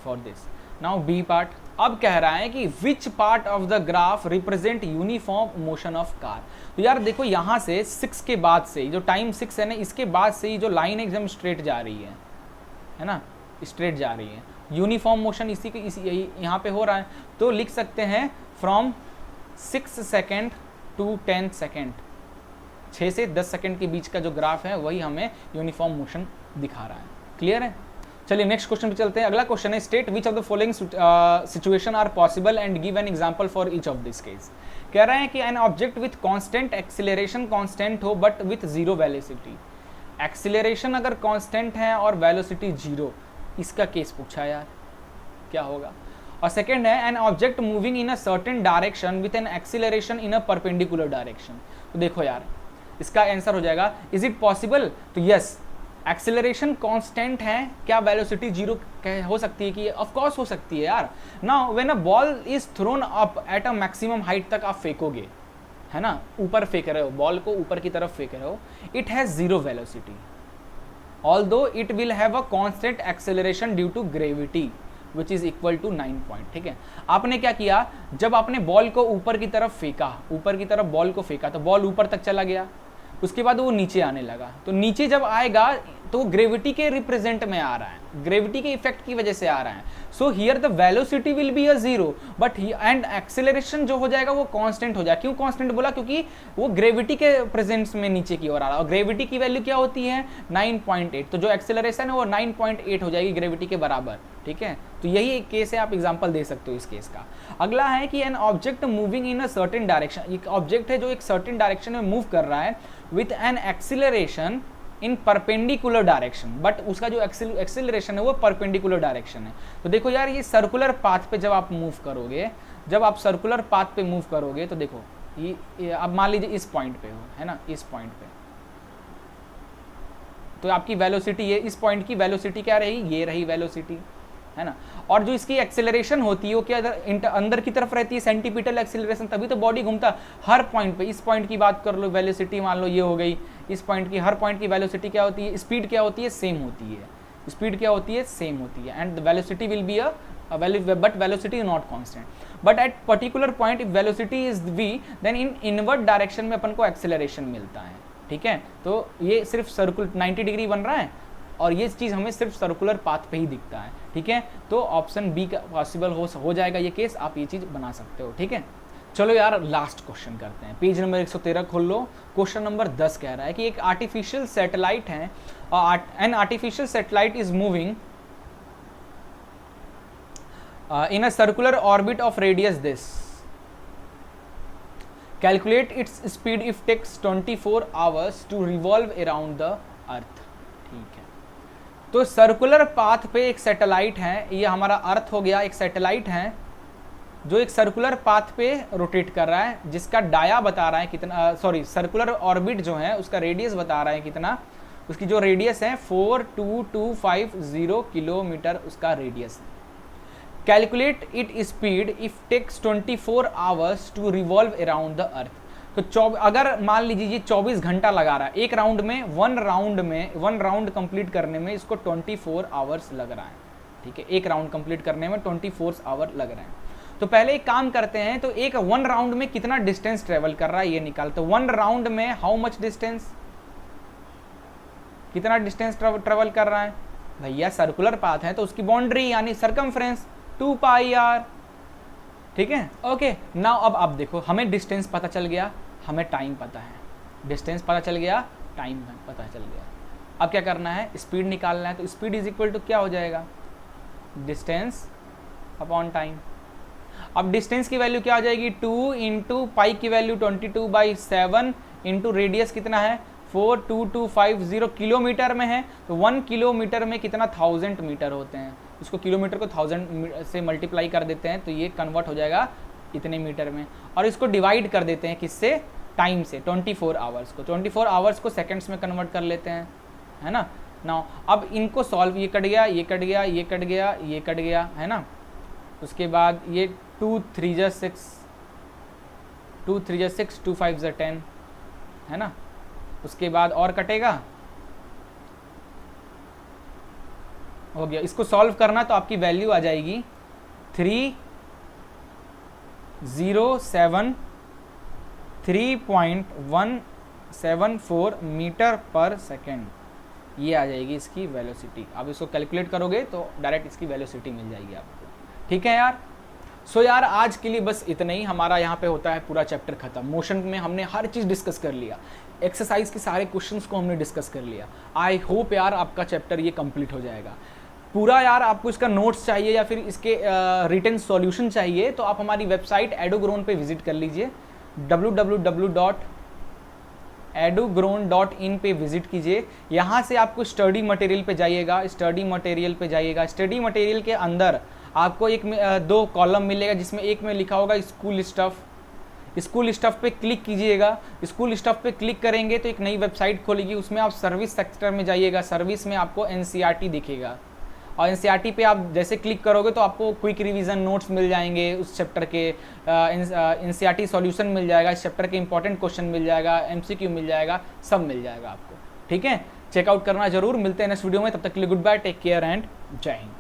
S1: for this. Now B part. अब कह रहा है कि which part of the graph represent uniform motion of car. तो यार देखो यहाँ से 6 के बाद से जो टाइम 6 है ना, इसके बाद से ही जो लाइन एकदम स्ट्रेट जा रही है ना, स्ट्रेट जा रही है। यूनिफॉर्म मोशन इसी यहाँ पे हो रहा है। तो लिख सकते हैं फ्रॉम 6 सेकेंड टू 10 सेकेंड, 6 से 10 सेकेंड के बीच का जो ग्राफ है वही हमें यूनिफॉर्म मोशन दिखा रहा है। क्लियर है, चलिए नेक्स्ट क्वेश्चन पे चलते हैं। अगला क्वेश्चन है, state which of the following situation are possible and give an example for each of this case. कह रहे हैं कि an object with constant acceleration constant हो बट विथ 0 वेलोसिटी। एक्सीलरेशन अगर कांस्टेंट है और वेलोसिटी 0, इसका केस पूछा यार, क्या होगा। और सेकेंड है, an object moving in a certain direction with an acceleration in a perpendicular direction. तो देखो यार इसका आंसर हो जाएगा, इज इट पॉसिबल। तो यस, एक्सेलरेशन कांस्टेंट है, क्या वेलोसिटी 0 हो सकती है कि, ऑफ कोर्स हो सकती है यार। Now when a ball is throne up at a maximum height तक आप फेंकोगे, है ना, ऊपर फेंक रहे हो, बॉल को ऊपर की तरफ फेंक रहे हो, it has 0 velocity although it will have a constant acceleration due to gravity which is equal to 9 point. ठीक है, आपने क्या किया, जब आपने बॉल को ऊपर की तरफ फेंका, ऊपर की तरफ बॉल को फेंका तो बॉल ऊपर तक चला गया, उसके बाद वो नीचे आने लगा। तो नीचे जब आएगा तो ग्रेविटी के रिप्रेजेंट में आ रहा है, ग्रेविटी के इफेक्ट की वजह से आ रहा है। So here the velocity will be a 0 but and acceleration जो हो जाएगा वो कांस्टेंट हो जाएगा। क्यों कांस्टेंट बोला, क्योंकि वो ग्रेविटी के प्रेजेंस में नीचे की ओर आ रहा है, और ग्रेविटी की वैल्यू क्या होती है 9.8। तो जो एक्सेलरेशन है वो 9.8 हो जाएगी ग्रेविटी के बराबर। ठीक है, तो यही एक केस है, आप एग्जांपल दे सकते हो इस केस का। अगला है कि an object moving in a certain direction, एक ऑब्जेक्ट है जो एक सर्टेन डायरेक्शन में मूव कर रहा है with an acceleration in perpendicular direction, but उसका जो एक्सीलरेशन है वो परपेंडिकुलर डायरेक्शन है। तो देखो यार ये सर्कुलर पाथ पे जब आप मूव करोगे, जब आप सर्कुलर पाथ पे मूव करोगे तो देखो ये अब मान लीजिए इस पॉइंट पे हो, है ना, इस पॉइंट पे, तो आपकी वेलोसिटी, ये इस पॉइंट की वेलोसिटी क्या रहेगी, ये रही वेलोसिटी, है ना। और जो इसकी एक्सेलरेशन होती है वो क्या अंदर की तरफ रहती है, सेंटीपिटल एक्सेलरेशन, तभी तो बॉडी घूमता हर पॉइंट पे। इस पॉइंट की बात कर लो, वेलोसिटी मान लो ये हो गई, इस पॉइंट की, हर पॉइंट की वेलोसिटी क्या होती है, स्पीड क्या होती है, सेम होती है, स्पीड क्या होती है, सेम होती है, and the velocity will be a but velocity is not constant. But at particular point if velocity is v, then in inward direction में अपन को acceleration मिलता है, ठीक है। तो ये सिर्फ सर्कुलर 90 डिग्री बन रहा है और ये चीज़ हमें सिर्फ सर्कुलर पाथ पे ही दिखता है, ठीक है। तो ऑप्शन बी का पॉसिबल हो जाएगा ये केस, आप ये चीज़ बना सकते हो, ठीक है। चलो यार लास्ट क्वेश्चन करते हैं, पेज नंबर 113 खोल लो। क्वेश्चन नंबर 10 कह रहा है कि एक आर्टिफिशियल सैटेलाइट है और an artificial satellite is moving in a circular orbit of radius this. Calculate its speed if takes 24 hours to revolve around the earth. ठीक है, तो सर्कुलर पाथ पे एक सैटेलाइट है, ये हमारा अर्थ हो गया, एक सैटेलाइट है जो एक सर्कुलर पाथ पे रोटेट कर रहा है, जिसका डाया बता रहा है कितना, सॉरी सर्कुलर ऑर्बिट जो है उसका रेडियस बता रहा है कितना, उसकी जो रेडियस है 42250 किलोमीटर उसका रेडियस है। Calculate it speed if takes 24 hours to revolve around the earth. तो अगर मान लीजिए 24 घंटा लगा रहा है एक राउंड में, वन राउंड कंप्लीट करने में इसको 24 आवर्स लग रहा है, ठीक है। एक राउंड कंप्लीट करने में 24 आवर लग रहे हैं। तो पहले एक काम करते हैं, तो एक वन राउंड में कितना डिस्टेंस ट्रेवल कर रहा है ये निकालते। तो वन राउंड में हाउ मच डिस्टेंस, कितना डिस्टेंस ट्रेवल कर रहा है भैया, सर्कुलर पाथ है तो उसकी बाउंड्री यानी सरकमफ्रेंस 2 पाई आर, ठीक है। ओके नाउ अब आप देखो, हमें डिस्टेंस पता चल गया, हमें टाइम पता है, डिस्टेंस पता चल गया, टाइम पता चल गया। अब क्या करना है, स्पीड निकालना है। तो स्पीड इज इक्वल टू क्या हो जाएगा, डिस्टेंस अपॉन टाइम। अब डिस्टेंस की वैल्यू क्या हो जाएगी, 2 इंटू पाई की वैल्यू 22/7 इंटू रेडियस कितना है 42250 किलोमीटर में है। तो 1 किलोमीटर में कितना 1000 मीटर होते हैं, इसको किलोमीटर को 1000 से मल्टीप्लाई कर देते हैं तो ये कन्वर्ट हो जाएगा इतने मीटर में, और इसको डिवाइड कर देते हैं किससे, टाइम से, 24 आवर्स को। 24 आवर्स को सेकंड्स में कन्वर्ट कर लेते हैं, है ना। नाउ अब इनको सॉल्व, ये कट गया, ये कट गया, ये कट गया, ये कट गया, है ना। उसके बाद ये 2 3 जा 6, 2 3 जा 6, 2 5 जा 10, है ना। उसके बाद और कटेगा, हो गया। इसको सॉल्व करना तो आपकी वैल्यू आ जाएगी 3.174 मीटर पर सेकेंड, ये आ जाएगी इसकी वेलोसिटी। अब इसको कैलकुलेट करोगे तो डायरेक्ट इसकी वेलोसिटी मिल जाएगी आपको, ठीक है यार। सो यार आज के लिए बस इतना ही, हमारा यहाँ पे होता है पूरा चैप्टर खत्म। मोशन में हमने हर चीज़ डिस्कस कर लिया, एक्सरसाइज के सारे क्वेश्चंस को हमने डिस्कस कर लिया। आई होप यार आपका चैप्टर ये कंप्लीट हो जाएगा पूरा। यार आपको इसका नोट्स चाहिए या फिर इसके रिटन सॉल्यूशन चाहिए तो आप हमारी वेबसाइट एडोग्रोन पे विजिट कर लीजिए, www.edugrown.in पे विजिट कीजिए। यहाँ से आपको स्टडी मटेरियल पे जाइएगा, स्टडी मटेरियल के अंदर आपको एक 2 कॉलम मिलेगा, जिसमें एक में लिखा होगा स्कूल स्टफ़ पे क्लिक कीजिएगा। स्कूल स्टफ़ पे क्लिक करेंगे तो एक नई वेबसाइट खोलेगी, उसमें आप सर्विस सेक्टर में जाइएगा। सर्विस में आपको NCERT दिखेगा और NCERT पे आप जैसे क्लिक करोगे तो आपको क्विक रिवीजन नोट्स मिल जाएंगे उस चैप्टर के, NCERT सॉल्यूशन मिल जाएगा, इस चैप्टर के इंपॉर्टेंट क्वेश्चन मिल जाएगा, MCQ मिल जाएगा, सब मिल जाएगा आपको, ठीक है। चेकआउट करना जरूर। मिलते हैं नेक्स्ट वीडियो में, तब तक के लिए good bye, take care and जय हिंद।